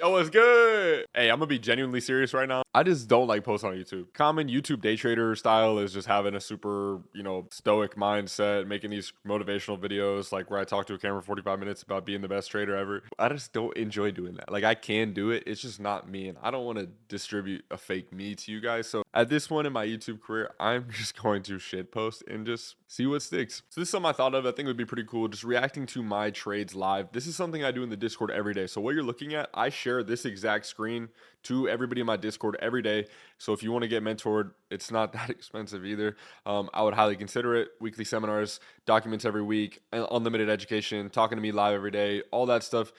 Yo, what's good? Hey, I'm gonna be genuinely serious right now. I just don't like posting on YouTube. Common YouTube day trader style is just having a super, stoic mindset, making these motivational videos like where I talk to a camera for 45 minutes about being the best trader ever. I just don't enjoy doing that. Like I can do it, it's just not me, and I don't want to distribute a fake me to you guys. So at this point in my YouTube career, I'm just going to shit post and just see what sticks. So this is something I thought of. I think it would be pretty cool, just reacting to my trades live. This is something I do in the Discord every day. So what you're looking at, I share this exact screen to everybody in my Discord every day. So if you want to get mentored, it's not that expensive either. I would highly consider it. Weekly seminars, documents every week, unlimited education, talking to me live every day, all that stuff.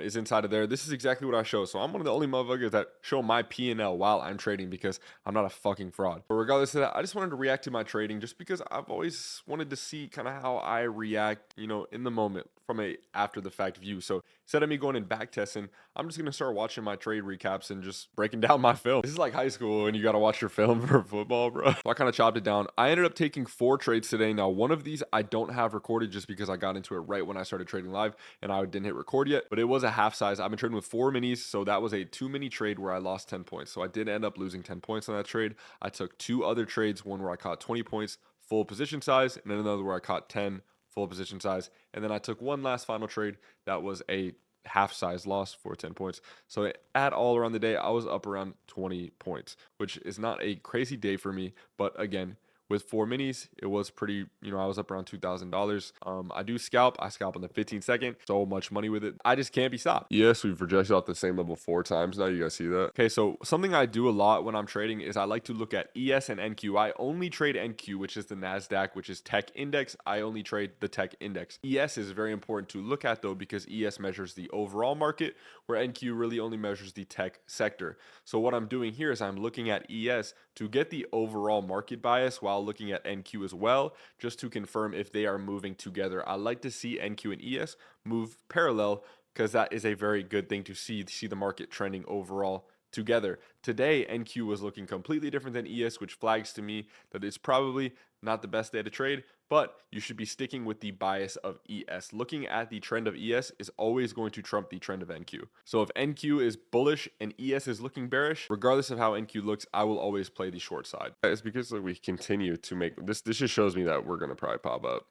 Is inside of there. This is exactly what I show. So I'm one of the only motherfuckers that show my P&L while I'm trading because I'm not a fucking fraud. But regardless of that, I just wanted to react to my trading just because I've always wanted to see kind of how I react, in the moment from a after the fact view. So instead of me going and back testing, I'm just gonna start watching my trade recaps and just breaking down my film. This is like high school and you gotta watch your film for football, bro. So I kind of chopped it down. I ended up taking 4 trades today. Now, one of these I don't have recorded just because I got into it right when I started trading live and I didn't hit record yet, but it was a half size. I've been trading with 4 minis, so that was a 2 mini trade where I lost 10 points. So I did end up losing 10 points on that trade. I took 2 other trades, one where I caught 20 points, full position size, and then another where I caught 10 full position size. And then I took one last final trade that was a half size loss for 10 points. So at all around the day, I was up around 20 points, which is not a crazy day for me. But again, with 4 minis, it was pretty, I was up around $2,000. I do scalp. I scalp in the 15-second. So much money with it. I just can't be stopped. Yes, we've projected off the same level 4 times now. You guys see that? Okay, so something I do a lot when I'm trading is I like to look at ES and NQ. I only trade NQ, which is the NASDAQ, which is tech index. I only trade the tech index. ES is very important to look at though, because ES measures the overall market, where NQ really only measures the tech sector. So what I'm doing here is I'm looking at ES to get the overall market bias while looking at NQ as well, just to confirm if they are moving together. I like to see NQ and ES move parallel because that is a very good thing to see the market trending overall together. Today, NQ was looking completely different than ES, which flags to me that it's probably not the best day to trade, but you should be sticking with the bias of ES. Looking at the trend of ES is always going to trump the trend of NQ. So if NQ is bullish and ES is looking bearish, regardless of how NQ looks, I will always play the short side. It's because we continue to make this. This just shows me that we're gonna probably pop up.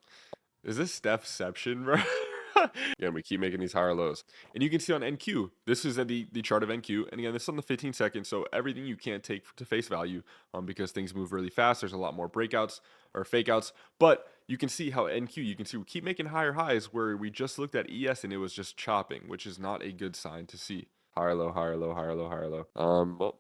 Is this Stephception, bro? Again, we keep making these higher lows. And you can see on NQ, this is the chart of NQ. And again, this is on the 15 seconds. So everything you can't take to face value because things move really fast. There's a lot more breakouts or fake outs. But you can see how NQ, you can see we keep making higher highs where we just looked at ES and it was just chopping, which is not a good sign to see. Higher low, higher low, higher low, higher low. Well,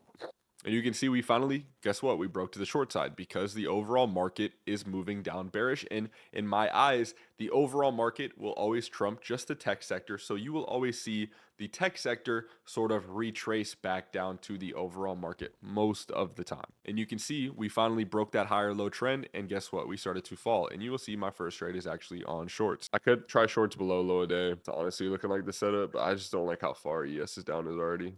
and you can see we finally, guess what? We broke to the short side because the overall market is moving down bearish. And in my eyes, the overall market will always trump just the tech sector. So you will always see the tech sector sort of retrace back down to the overall market most of the time. And you can see we finally broke that higher low trend. And guess what? We started to fall. And you will see my first trade is actually on shorts. I could try shorts below low a day. It's honestly looking like the setup, but I just don't like how far ES is down is already.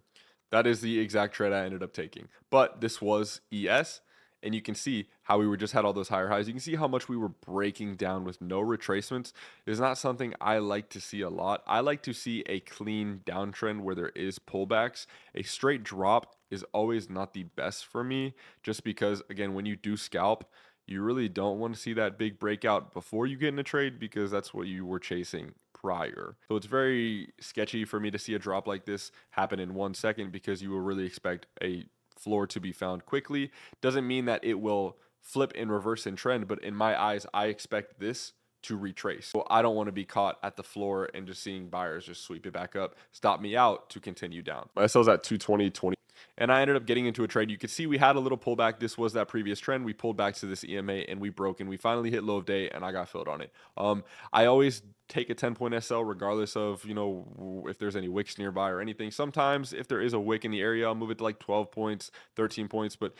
That is the exact trade I ended up taking. But this was ES, and you can see how we were just had all those higher highs. You can see how much we were breaking down with no retracements. It is not something I like to see a lot. I like to see a clean downtrend where there is pullbacks. A straight drop is always not the best for me, just because, again, when you do scalp, you really don't want to see that big breakout before you get in a trade because that's what you were chasing prior. So it's very sketchy for me to see a drop like this happen in 1 second because you will really expect a floor to be found quickly. Doesn't mean that it will flip and reverse in trend, but in my eyes, I expect this to retrace. So I don't want to be caught at the floor and just seeing buyers just sweep it back up, stop me out to continue down. My SL's at 220.20. And I ended up getting into a trade. You could see we had a little pullback. This was that previous trend. We pulled back to this EMA and we broke and we finally hit low of day and I got filled on it. I always take a 10-point SL regardless of, if there's any wicks nearby or anything. Sometimes if there is a wick in the area, I'll move it to like 12 points, 13 points, but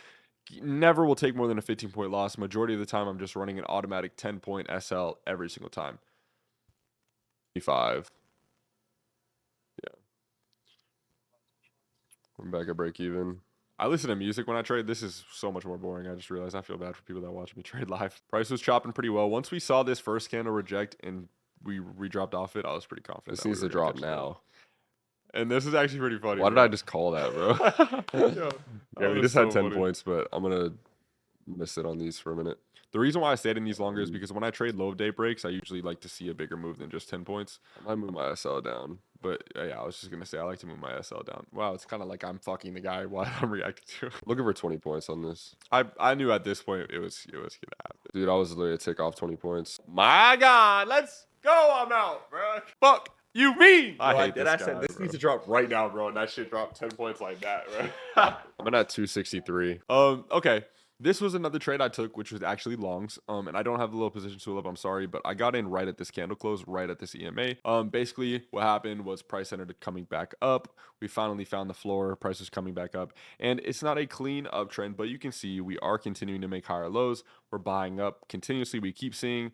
never will take more than a 15-point loss. Majority of the time, I'm just running an automatic 10-point SL every single time. 5. Yeah. I'm back at break even. I listen to music when I trade. This is so much more boring. I just realized I feel bad for people that watch me trade live. Price was chopping pretty well. Once we saw this first candle reject and we dropped off it, I was pretty confident. This needs to drop now. And this is actually pretty funny. Why did bro. I just call that, bro? Yo, Yeah, that we was just had so 10 funny. points, but I'm gonna miss it on these for a minute. The reason why I stayed in these longer is because when I trade low of day breaks, I usually like to see a bigger move than just 10 points. I might move my SL down. But yeah, I was just gonna say I like to move my SL down. Wow, it's kind of like I'm fucking the guy while I'm reacting to it. Looking for 20 points on this. I knew at this point it was gonna happen. Dude, I was literally a tick off 20 points. My God, let's go! I'm out, bro. Fuck you mean? I hate did this I said guy, this bro. needs to drop right now, bro, and that shit dropped 10 points like that, bro. I'm at 263. Okay. This was another trade I took, which was actually longs. And I don't have the low position tool up, I'm sorry, but I got in right at this candle close, right at this EMA. Basically what happened was price ended up coming back up. We finally found the floor, price was coming back up. And it's not a clean uptrend, but you can see we are continuing to make higher lows. We're buying up continuously. We keep seeing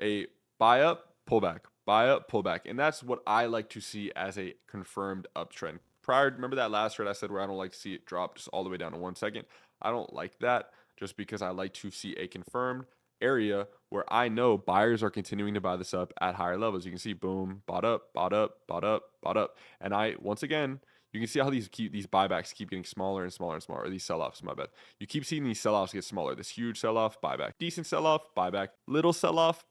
a buy up, pullback, buy up, pullback. And that's what I like to see as a confirmed uptrend. Remember that last trade I said where I don't like to see it drop just all the way down to 1 second? I don't like that just because I like to see a confirmed area where I know buyers are continuing to buy this up at higher levels. You can see boom, bought up, bought up, bought up, bought up. And once again, you can see how these buybacks keep getting smaller and smaller and smaller. Or these sell-offs, my bad. You keep seeing these sell-offs get smaller. This huge sell-off, buyback. Decent sell-off, buyback. Little sell-off,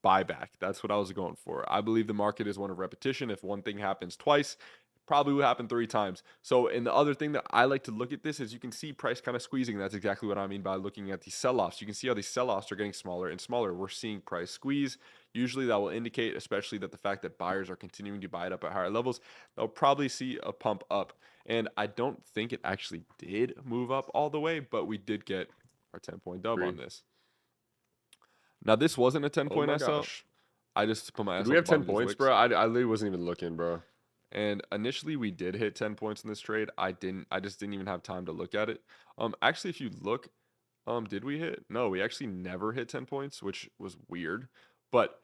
buyback. That's what I was going for. I believe the market is one of repetition. If one thing happens twice, probably will happen 3 times. So, and the other thing that I like to look at this is you can see price kind of squeezing. That's exactly what I mean by looking at these sell-offs. You can see how these sell-offs are getting smaller and smaller. We're seeing price squeeze. Usually that will indicate, especially that the fact that buyers are continuing to buy it up at higher levels, they'll probably see a pump up. And I don't think it actually did move up all the way, but we did get our 10-point dub on this. Now, this wasn't a 10-point SL. Gosh. I just put my SL. Did we have 10 points, bro? I literally wasn't even looking, bro. And initially we did hit 10 points in this trade. I just didn't even have time to look at it. Actually, if you look, did we hit? No, we actually never hit 10 points, which was weird. But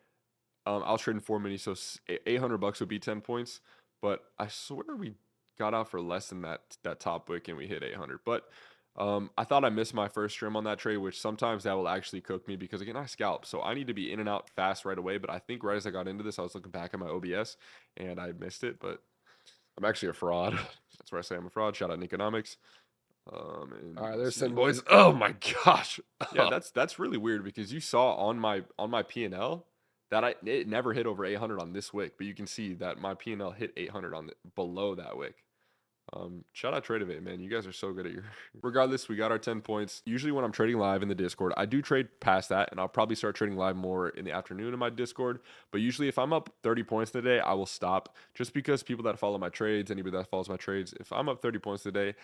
I was trading 4 mini, so $800 would be 10 points. But I swear we got out for less than that top wick and we hit 800. But I thought I missed my first trim on that trade, which sometimes that will actually cook me because again I scalp, so I need to be in and out fast right away. But I think right as I got into this, I was looking back at my OBS and I missed it. But I'm actually a fraud. that's where I say I'm a fraud. Shout out Niconomics. All right, there's 10 points. Oh my gosh. Yeah, that's really weird because you saw on my P&L that it never hit over 800 on this wick, but you can see that my P&L hit 800 on below that wick. Shout out Tradeovate, man. You guys are so good at your. Regardless, we got our 10 points. Usually, when I'm trading live in the Discord, I do trade past that, and I'll probably start trading live more in the afternoon in my Discord. But usually, if I'm up 30 points today, I will stop just because people that follow my trades, anybody that follows my trades, if I'm up 30 points today,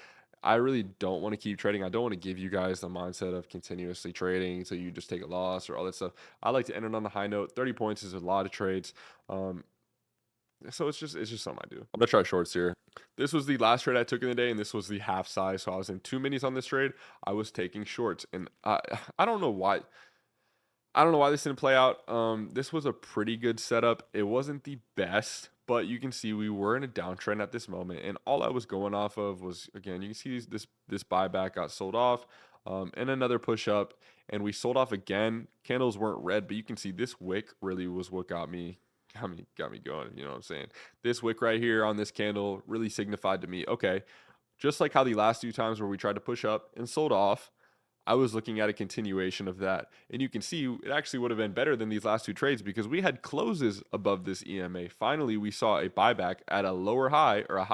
I really don't want to keep trading. I don't want to give you guys the mindset of continuously trading so you just take a loss or all that stuff. I like to end it on the high note. 30 points is a lot of trades. So it's just something I do. I'm gonna try shorts here. This was the last trade I took in the day, and this was the half size. So I was in 2 minis on this trade. I was taking shorts, and I don't know why. I don't know why this didn't play out. This was a pretty good setup. It wasn't the best, but you can see we were in a downtrend at this moment, and all I was going off of was again. You can see this buyback got sold off, and another push up, and we sold off again. Candles weren't red, but you can see this wick really was what got me going. You know what I'm saying? This wick right here on this candle really signified to me, okay, just like how the last 2 times where we tried to push up and sold off, I was looking at a continuation of that. And you can see it actually would have been better than these last 2 trades because we had closes above this EMA. Finally, we saw a buyback at a lower high or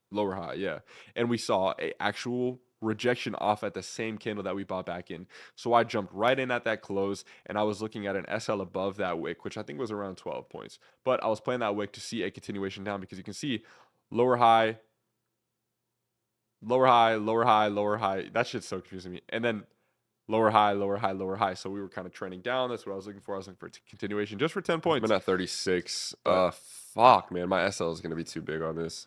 lower high, yeah. And we saw a actual rejection off at the same candle that we bought back in. So I jumped right in at that close and I was looking at an SL above that wick, which I think was around 12 points. But I was playing that wick to see a continuation down because you can see lower high, lower high, lower high, lower high. That shit's so confusing me. And then lower high, lower high, lower high. So we were kind of trending down. That's what I was looking for. I was looking for continuation just for 10 points. I'm at 36. Fuck, man. My SL is gonna be too big on this.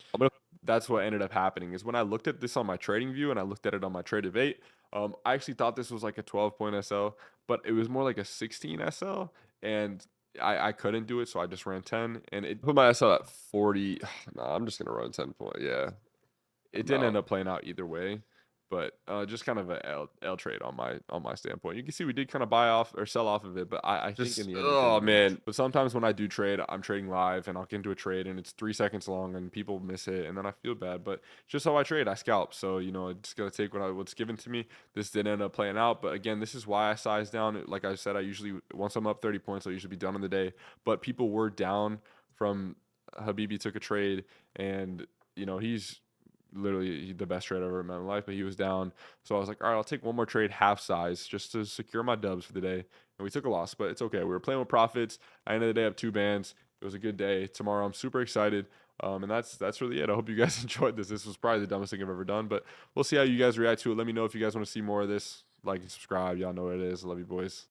That's what ended up happening is when I looked at this on my trading view and I looked at it on my Tradeovate, I actually thought this was like a 12-point SL, but it was more like a 16 SL, and I couldn't do it, so I just ran 10, and it Put my SL at 40. Nah, I'm just gonna run 10 point. Yeah. didn't end up playing out either way. But just kind of a L trade on my standpoint. You can see we did kind of buy off or sell off of it, but I think in Just the end we oh didn't do much. man, But sometimes when I do trade, I'm trading live and I'll get into a trade and it's 3 seconds long and people miss it and then I feel bad. But it's just how I trade. I scalp, so I just gotta take what's given to me. This did end up playing out, but again, this is why I size down. Like I said, I usually once I'm up 30 points, I'll usually be done in the day. But people were down from Habibi took a trade and he's literally the best trade I've ever met in my life, but he was down. So I was like, all right, I'll take one more trade half size just to secure my dubs for the day. And we took a loss, but it's okay. We were playing with profits. At the end of the day, I have 2 bans. It was a good day. Tomorrow, I'm super excited. And that's really it. I hope you guys enjoyed this. This was probably the dumbest thing I've ever done, but we'll see how you guys react to it. Let me know if you guys want to see more of this. Like and subscribe. Y'all know what it is. Love you, boys.